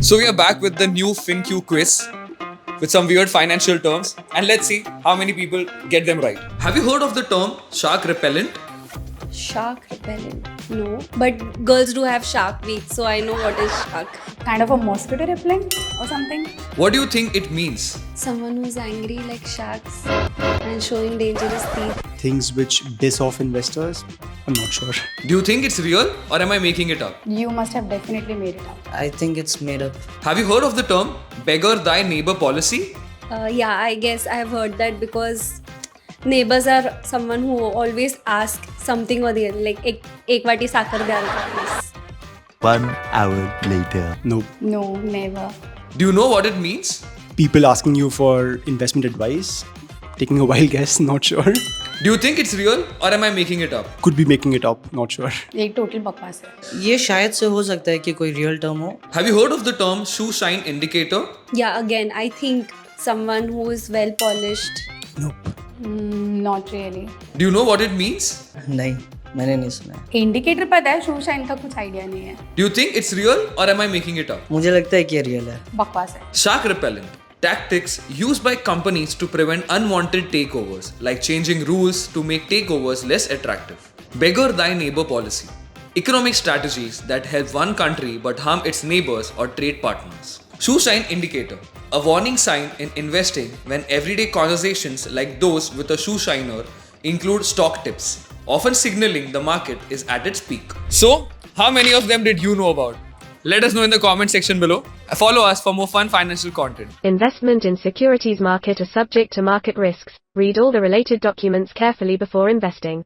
So we are back with the new FinQ quiz with some weird financial terms, and let's see how many people get them right. Have you heard of the term shark repellent? Shark repellent? No. But girls do have shark week, so I know what is shark. Kind of a mosquito repellent or something. What do you think it means? Someone who's angry like sharks and showing dangerous teeth. Things which piss off investors? I'm not sure. Do you think it's real or am I making it up? You must have definitely made it up. I think it's made up. Have you heard of the term beggar thy neighbor policy? Yeah, I guess I've heard that because neighbors are someone who always ask something or the other, like ek vati sakar dal ka please. 1 hour later. Nope. No, never. Do you know what it means? People asking you for investment advice. Taking a wild guess, not sure. Do you think it's real or am I making it up? Could be making it up, not sure. ये total बकवास है. ये शायद से हो सकता है कि कोई रियल टर्म हो. Have you heard of the term shoe shine indicator? Yeah, again, I think someone who is well polished. Nope. Not really. Do you know what it means? नहीं, मैंने नहीं सुना है. इंडिकेटर पता है, शू शाइन का कुछ आइडिया नहीं है. Do you think it's real or am I making it up? मुझे लगता है कि ये रियल है. बकवास है. Shark repellent. Tactics used by companies to prevent unwanted takeovers, like changing rules to make takeovers less attractive. Beggar thy neighbor policy. Economic strategies that help one country but harm its neighbors or trade partners. Shoe shine indicator. A warning sign in investing when everyday conversations like those with a shoe shiner include stock tips, often signaling the market is at its peak. So, how many of them did you know about? Let us know in the comment section below. Follow us for more fun financial content. Investment in securities market are subject to market risks. Read all the related documents carefully before investing.